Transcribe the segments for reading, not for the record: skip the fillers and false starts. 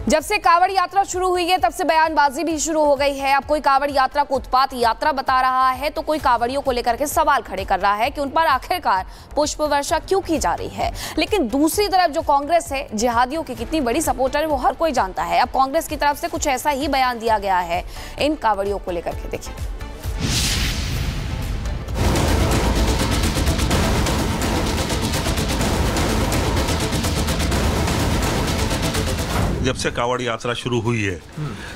जब से कांवड़ यात्रा शुरू हुई है तब से बयानबाजी भी शुरू हो गई है। अब कोई कांवड़ यात्रा को उत्पात यात्रा बता रहा है तो कोई कांवड़ियों को लेकर के सवाल खड़े कर रहा है कि उन पर आखिरकार पुष्प वर्षा क्यों की जा रही है। लेकिन दूसरी तरफ जो कांग्रेस है, जिहादियों की कितनी बड़ी सपोर्टर है वो हर कोई जानता है। अब कांग्रेस की तरफ से कुछ ऐसा ही बयान दिया गया है इन कांवड़ियों को लेकर के। देखिए, जब से कांवड़ यात्रा शुरू हुई है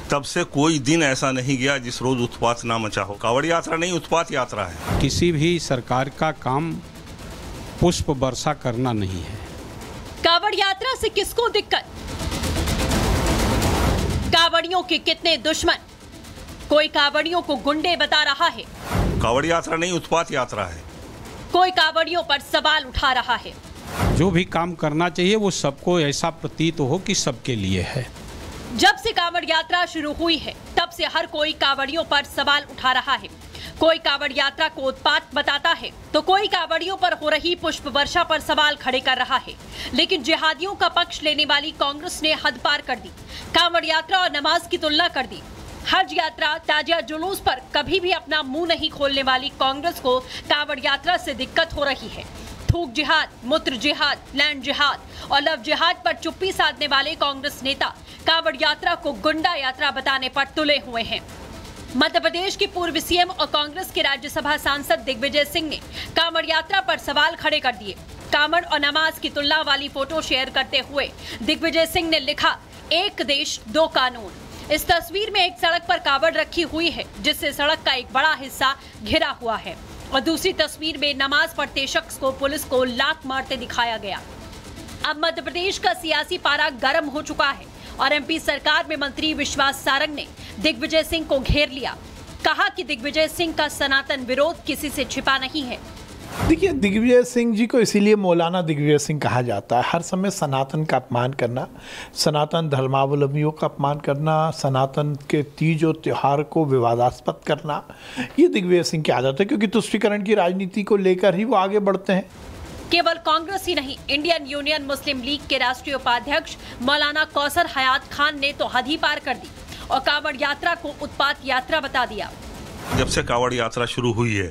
तब से कोई दिन ऐसा नहीं गया जिस रोज उत्पात ना मचा हो। कांवड़ यात्रा नहीं, उत्पात यात्रा है। किसी भी सरकार का काम पुष्प वर्षा करना नहीं है। कांवड़ यात्रा से किसको दिक्कत? कांवड़ियों के कितने दुश्मन? कोई कांवड़ियों को गुंडे बता रहा है। कांवड़ यात्रा नहीं, उत्पात यात्रा है। कोई कांवड़ियों पर सवाल उठा रहा है। जो भी काम करना चाहिए वो सबको ऐसा प्रतीत हो कि सबके लिए है। जब से कांवड़ यात्रा शुरू हुई है तब से हर कोई कांवड़ियों पर सवाल उठा रहा है। कोई कांवड़ यात्रा को उत्पात बताता है तो कोई कांवड़ियों पर हो रही पुष्प वर्षा पर सवाल खड़े कर रहा है। लेकिन जिहादियों का पक्ष लेने वाली कांग्रेस ने हद पार कर दी। कांवड़ यात्रा और नमाज की तुलना कर दी। हज यात्रा, ताजिया, जुलूस पर कभी भी अपना मुंह नहीं खोलने वाली कांग्रेस को कांवड़ यात्रा से दिक्कत हो रही है। थूक जिहाद, मूत्र जिहाद, लैंड जिहाद और लव जिहाद पर चुप्पी साधने वाले कांग्रेस नेता कांवड़ यात्रा को गुंडा यात्रा बताने पर तुले हुए हैं। मध्य प्रदेश के पूर्व सीएम और कांग्रेस के राज्यसभा सांसद दिग्विजय सिंह ने कांवड़ यात्रा पर सवाल खड़े कर दिए। कांवड़ और नमाज की तुलना वाली फोटो शेयर करते हुए दिग्विजय सिंह ने लिखा, एक देश दो कानून। इस तस्वीर में एक सड़क पर कांवड़ रखी हुई है जिससे सड़क का एक बड़ा हिस्सा घिरा हुआ है और दूसरी तस्वीर में नमाज पढ़ते शख्स को पुलिस को लात मारते दिखाया गया। अब मध्य प्रदेश का सियासी पारा गर्म हो चुका है और एमपी सरकार में मंत्री विश्वास सारंग ने दिग्विजय सिंह को घेर लिया। कहा कि दिग्विजय सिंह का सनातन विरोध किसी से छिपा नहीं है। देखिए, दिग्विजय सिंह जी को इसीलिए मौलाना दिग्विजय सिंह कहा जाता है। हर समय सनातन का अपमान करना, सनातन धर्मावलंबियों का अपमान करना, सनातन के तीज और त्यौहार को विवादास्पद करना, ये दिग्विजय सिंह की आदत है क्योंकि तुष्टीकरण की राजनीति को लेकर ही वो आगे बढ़ते हैं। केवल कांग्रेस ही नहीं, इंडियन यूनियन मुस्लिम लीग के राष्ट्रीय उपाध्यक्ष मौलाना कौसर हयात खान ने तो हद ही पार कर दी और कांवड़ यात्रा को उत्पात यात्रा बता दिया। जब से कांवड़ यात्रा शुरू हुई है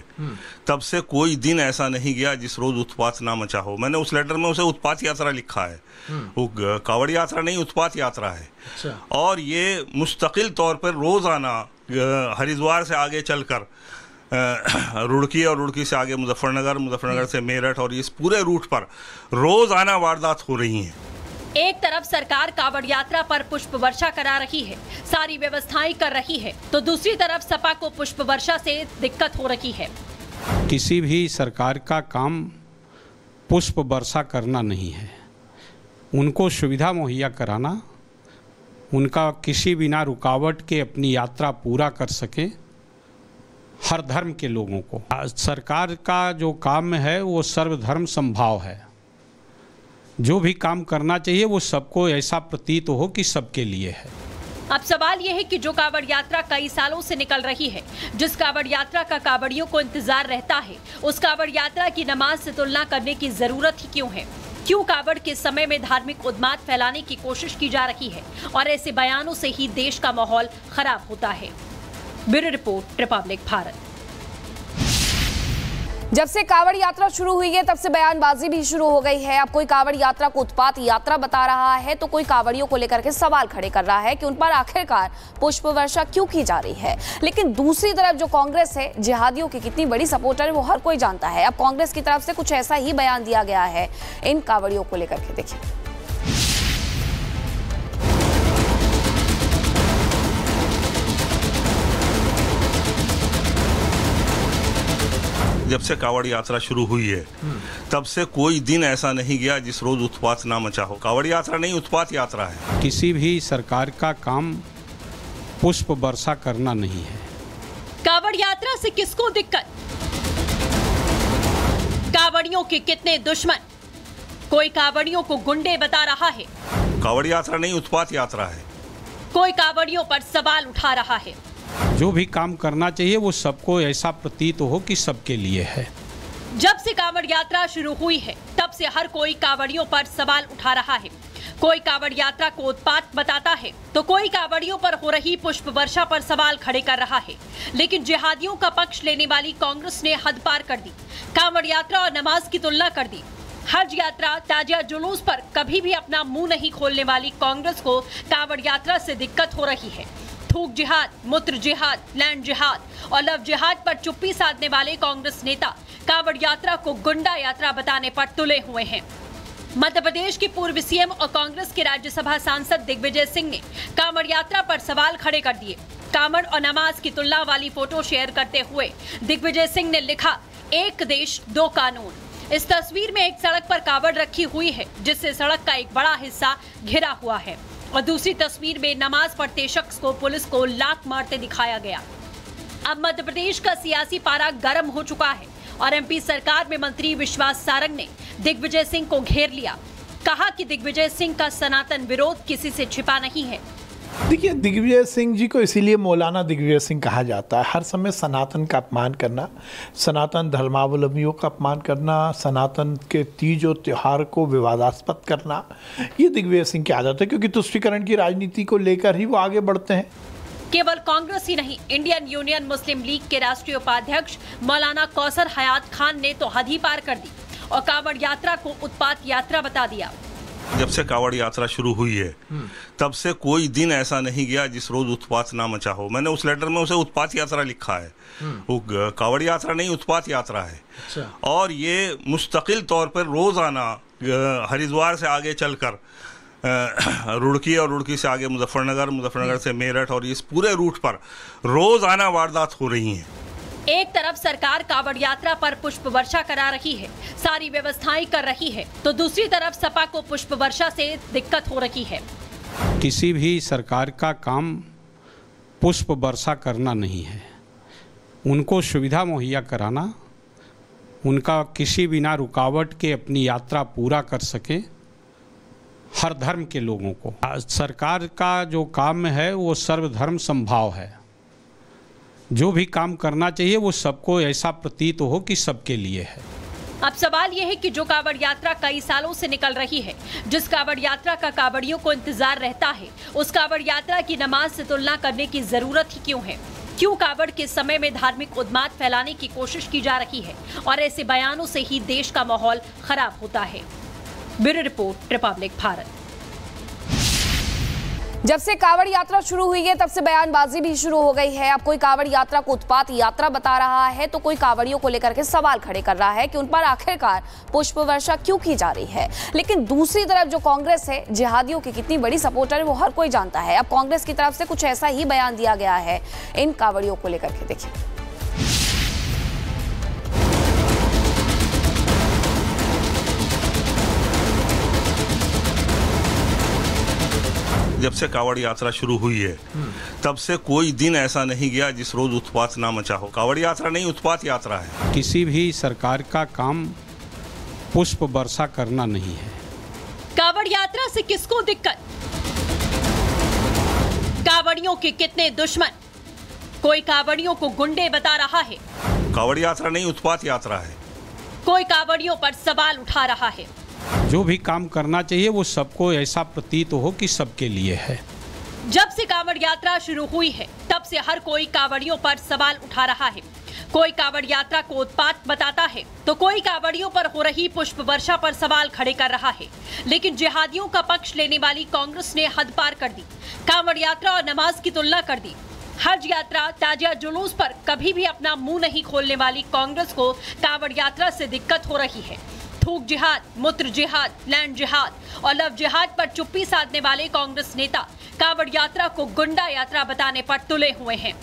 तब से कोई दिन ऐसा नहीं गया जिस रोज उत्पात ना मचा हो। मैंने उस लेटर में उसे उत्पात यात्रा लिखा है। वो कांवड़ यात्रा नहीं, उत्पात यात्रा है। अच्छा। और ये मुस्तकिल तौर पर रोजाना हरिद्वार से आगे चलकर रुड़की और रुड़की से आगे मुजफ्फरनगर, मुजफ्फरनगर से मेरठ और इस पूरे रूट पर रोजाना वारदात हो रही हैं। एक तरफ सरकार कांवड़ यात्रा पर पुष्प वर्षा करा रही है, सारी व्यवस्थाएं कर रही है, तो दूसरी तरफ सपा को पुष्प वर्षा से दिक्कत हो रही है। किसी भी सरकार का काम पुष्प वर्षा करना नहीं है। उनको सुविधा मुहैया कराना, उनका किसी बिना रुकावट के अपनी यात्रा पूरा कर सके हर धर्म के लोगों को। सरकार का जो काम है वो सर्वधर्म समभाव है। जो भी काम करना चाहिए वो सबको ऐसा प्रतीत हो कि सबके लिए है। अब सवाल यह है कि जो कांवड़ यात्रा कई सालों से निकल रही है, जिस कांवड़ यात्रा का कांवड़ियों को इंतजार रहता है, उस कांवड़ यात्रा की नमाज से तुलना करने की जरूरत ही क्यों है? क्यों कांवड़ के समय में धार्मिक उन्माद फैलाने की कोशिश की जा रही है और ऐसे बयानों से ही देश का माहौल खराब होता है। Bureau report, Republic Bharat. जब से कांवड़ यात्रा शुरू हुई है तब से बयानबाजी भी शुरू हो गई है। अब कोई कांवड़ यात्रा को उत्पात यात्रा बता रहा है तो कोई कांवड़ियों को लेकर के सवाल खड़े कर रहा है कि उन पर आखिरकार पुष्प वर्षा क्यों की जा रही है। लेकिन दूसरी तरफ जो कांग्रेस है, जिहादियों की कितनी बड़ी सपोर्टर है वो हर कोई जानता है। अब कांग्रेस की तरफ से कुछ ऐसा ही बयान दिया गया है इन कांवड़ियों को लेकर के। देखिए, जब से कांवड़ यात्रा शुरू हुई है तब से कोई दिन ऐसा नहीं गया जिस रोज उत्पात ना मचा हो। कांवड़ यात्रा नहीं, उत्पात यात्रा है। किसी भी सरकार का काम पुष्प वर्षा करना नहीं है। कांवड़ यात्रा से किसको दिक्कत? कांवड़ियों के कितने दुश्मन? कोई कांवड़ियों को गुंडे बता रहा है। कांवड़ यात्रा नहीं, उत्पात यात्रा है। कोई कांवड़ियों पर सवाल उठा रहा है। जो भी काम करना चाहिए वो सबको ऐसा प्रतीत हो कि सबके लिए है। जब से कांवड़ यात्रा शुरू हुई है तब से हर कोई कांवड़ियों पर सवाल उठा रहा है। कोई कांवड़ यात्रा को उत्पात बताता है तो कोई कांवड़ियों पर हो रही पुष्प वर्षा पर सवाल खड़े कर रहा है। लेकिन जिहादियों का पक्ष लेने वाली कांग्रेस ने हद पार कर दी, कांवड़ यात्रा और नमाज की तुलना कर दी। हज यात्रा, ताजिया जुलूस पर कभी भी अपना मुंह नहीं खोलने वाली कांग्रेस को कांवड़ यात्रा से दिक्कत हो रही है। थूक जिहाद, मूत्र जिहाद, लैंड जिहाद और लव जिहाद पर चुप्पी साधने वाले कांग्रेस नेता कांवड़ यात्रा को गुंडा यात्रा बताने पर तुले हुए हैं। मध्य प्रदेश के पूर्व सीएम और कांग्रेस के राज्यसभा सांसद दिग्विजय सिंह ने कांवड़ यात्रा पर सवाल खड़े कर दिए। कांवड़ और नमाज की तुलना वाली फोटो शेयर करते हुए दिग्विजय सिंह ने लिखा, एक देश दो कानून। इस तस्वीर में एक सड़क पर कांवड़ रखी हुई है, जिससे सड़क का एक बड़ा हिस्सा घिरा हुआ है, और दूसरी तस्वीर में नमाज पढ़ते शख्स को पुलिस को लात मारते दिखाया गया। अब मध्य प्रदेश का सियासी पारा गर्म हो चुका है और एमपी सरकार में मंत्री विश्वास सारंग ने दिग्विजय सिंह को घेर लिया। कहा कि दिग्विजय सिंह का सनातन विरोध किसी से छिपा नहीं है। देखिए, दिग्विजय सिंह जी को इसीलिए मौलाना दिग्विजय सिंह कहा जाता है। हर समय सनातन का अपमान करना, सनातन धर्मावलंबियों का अपमान करना, सनातन के तीज और त्यौहार को विवादास्पद करना, ये दिग्विजय सिंह की आदत है, क्योंकि तुष्टीकरण की राजनीति को लेकर ही वो आगे बढ़ते हैं। केवल कांग्रेस ही नहीं, इंडियन यूनियन मुस्लिम लीग के राष्ट्रीय उपाध्यक्ष मौलाना कौसर हयात खान ने तो हद ही पार कर दी और कांवड़ यात्रा को उत्पात यात्रा बता दिया। जब से कांवड़ यात्रा शुरू हुई है तब से कोई दिन ऐसा नहीं गया जिस रोज उत्पात ना मचा हो। मैंने उस लेटर में उसे उत्पात यात्रा लिखा है। वो कांवड़ यात्रा नहीं, उत्पात यात्रा है। अच्छा। और ये मुस्तकिल तौर पर रोजाना हरिद्वार से आगे चलकर रुड़की और रुड़की से आगे मुजफ्फरनगर, मुजफ्फरनगर से मेरठ और इस पूरे रूट पर रोजाना वारदात हो रही हैं। एक तरफ सरकार कांवड़ यात्रा पर पुष्प वर्षा करा रही है, सारी व्यवस्थाएं कर रही है, तो दूसरी तरफ सपा को पुष्प वर्षा से दिक्कत हो रही है। किसी भी सरकार का काम पुष्प वर्षा करना नहीं है, उनको सुविधा मुहैया कराना, उनका किसी बिना रुकावट के अपनी यात्रा पूरा कर सके हर धर्म के लोगों को। सरकार का जो काम है वो सर्वधर्म समभाव है। जो भी काम करना चाहिए वो सबको ऐसा प्रतीत हो कि सबके लिए है। अब सवाल यह है कि जो कांवड़ यात्रा कई सालों से निकल रही है, जिस कांवड़ यात्रा का कांवड़ियों को इंतजार रहता है, उस कांवड़ यात्रा की नमाज से तुलना करने की जरूरत ही क्यों है? क्यों कांवड़ के समय में धार्मिक उन्माद फैलाने की कोशिश की जा रही है और ऐसे बयानों से ही देश का माहौल खराब होता है। Bureau report, Republic Bharat. जब से कांवड़ यात्रा शुरू हुई है तब से बयानबाजी भी शुरू हो गई है। अब कोई कांवड़ यात्रा को उत्पात यात्रा बता रहा है तो कोई कांवड़ियों को लेकर के सवाल खड़े कर रहा है कि उन पर आखिरकार पुष्प वर्षा क्यों की जा रही है। लेकिन दूसरी तरफ जो कांग्रेस है, जिहादियों की कितनी बड़ी सपोर्टर है वो हर कोई जानता है। अब कांग्रेस की तरफ से कुछ ऐसा ही बयान दिया गया है इन कांवड़ियों को लेकर के। देखिए, जब से कांवड़ यात्रा शुरू हुई है तब से कोई दिन ऐसा नहीं गया जिस रोज उत्पात ना मचा हो। कांवड़ यात्रा नहीं, उत्पात यात्रा है। किसी भी सरकार का काम पुष्प वर्षा करना नहीं है। कांवड़ यात्रा से किसको दिक्कत? कांवड़ियों के कितने दुश्मन? कोई कांवड़ियों को गुंडे बता रहा है। कांवड़ यात्रा नहीं, उत्पात यात्रा है। कोई कांवड़ियों पर सवाल उठा रहा है। जो भी काम करना चाहिए वो सबको ऐसा प्रतीत हो कि सबके लिए है। जब से कांवड़ यात्रा शुरू हुई है तब से हर कोई कांवड़ियों पर सवाल उठा रहा है। कोई कांवड़ यात्रा को उत्पात बताता है तो कोई कांवड़ियों पर हो रही पुष्प वर्षा पर सवाल खड़े कर रहा है। लेकिन जिहादियों का पक्ष लेने वाली कांग्रेस ने हद पार कर दी, कांवड़ यात्रा और नमाज की तुलना कर दी। हज यात्रा, ताजिया जुलूस पर कभी भी अपना मुंह नहीं खोलने वाली कांग्रेस को कांवड़ यात्रा से दिक्कत हो रही है। थूक जिहाद, मूत्र जिहाद, लैंड जिहाद और लव जिहाद पर चुप्पी साधने वाले कांग्रेस नेता कांवड़ यात्रा को गुंडा यात्रा बताने पर तुले हुए हैं।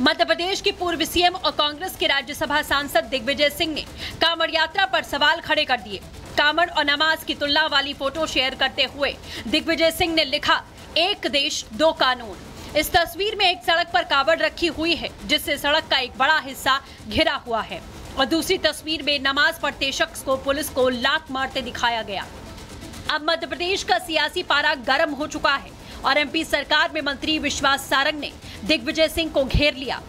मध्य प्रदेश के पूर्व सीएम और कांग्रेस के राज्यसभा सांसद दिग्विजय सिंह ने कांवड़ यात्रा पर सवाल खड़े कर दिए। कांवड़ और नमाज की तुलना वाली फोटो शेयर करते हुए दिग्विजय सिंह ने लिखा, एक देश दो कानून। इस तस्वीर में एक सड़क पर कांवड़ रखी हुई है, जिससे सड़क का एक बड़ा हिस्सा घिरा हुआ है, और दूसरी तस्वीर में नमाज पढ़ते शख्स को पुलिस को लात मारते दिखाया गया। अब मध्य प्रदेश का सियासी पारा गर्म हो चुका है और एमपी सरकार में मंत्री विश्वास सारंग ने दिग्विजय सिंह को घेर लिया।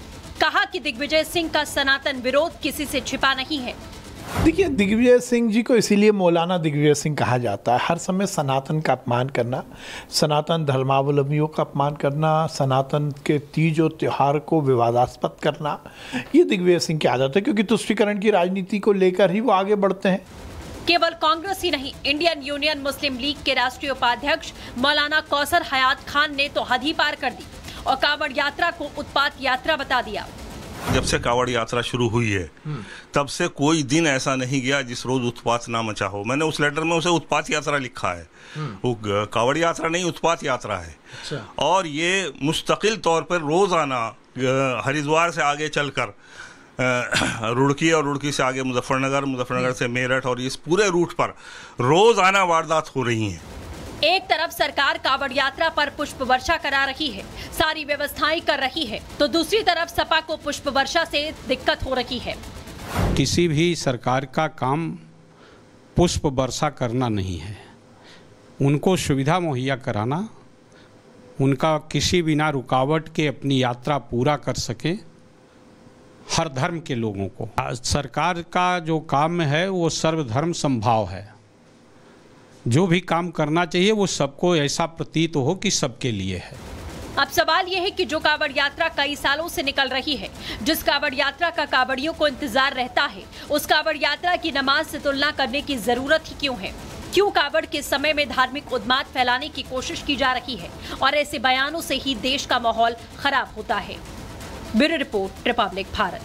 कहा कि दिग्विजय सिंह का सनातन विरोध किसी से छिपा नहीं है। देखिए, दिग्विजय सिंह जी को इसीलिए मौलाना दिग्विजय सिंह कहा जाता है। हर समय सनातन का अपमान करना, सनातन धर्मावलंबियों का अपमान करना, सनातन के तीज और त्यौहार को विवादास्पद करना, ये दिग्विजय सिंह की आदत है, क्योंकि तुष्टीकरण की राजनीति को लेकर ही वो आगे बढ़ते हैं। केवल कांग्रेस ही नहीं, इंडियन यूनियन मुस्लिम लीग के राष्ट्रीय उपाध्यक्ष मौलाना कौसर हयात खान ने तो हद ही पार कर दी और कांवड़ यात्रा को उत्पात यात्रा बता दिया। जब से कांवड़ यात्रा शुरू हुई है तब से कोई दिन ऐसा नहीं गया जिस रोज उत्पात ना मचा हो। मैंने उस लेटर में उसे उत्पात यात्रा लिखा है। वो कांवड़ यात्रा नहीं, उत्पात यात्रा है। अच्छा। और ये मुस्तकिल तौर पर रोजाना हरिद्वार से आगे चलकर रुड़की और रुड़की से आगे मुजफ्फरनगर, मुजफ्फरनगर से मेरठ और इस पूरे रूट पर रोजाना वारदात हो रही हैं। एक तरफ सरकार कांवड़ यात्रा पर पुष्प वर्षा करा रही है, सारी व्यवस्थाएं कर रही है, तो दूसरी तरफ सपा को पुष्प वर्षा से दिक्कत हो रही है। किसी भी सरकार का काम पुष्प वर्षा करना नहीं है, उनको सुविधा मुहैया कराना, उनका किसी बिना रुकावट के अपनी यात्रा पूरा कर सके हर धर्म के लोगों को। सरकार का जो काम है वो सर्वधर्म समभाव है। जो भी काम करना चाहिए वो सबको ऐसा प्रतीत हो कि सबके लिए है। अब सवाल यह है कि जो कांवड़ यात्रा कई सालों से निकल रही है, जिस कांवड़ यात्रा का कांवड़ियों को इंतजार रहता है, उस कांवड़ यात्रा की नमाज से तुलना करने की जरूरत ही क्यों है? क्यों कांवड़ के समय में धार्मिक उन्माद फैलाने की कोशिश की जा रही है और ऐसे बयानों से ही देश का माहौल खराब होता है? Bureau report, Republic Bharat.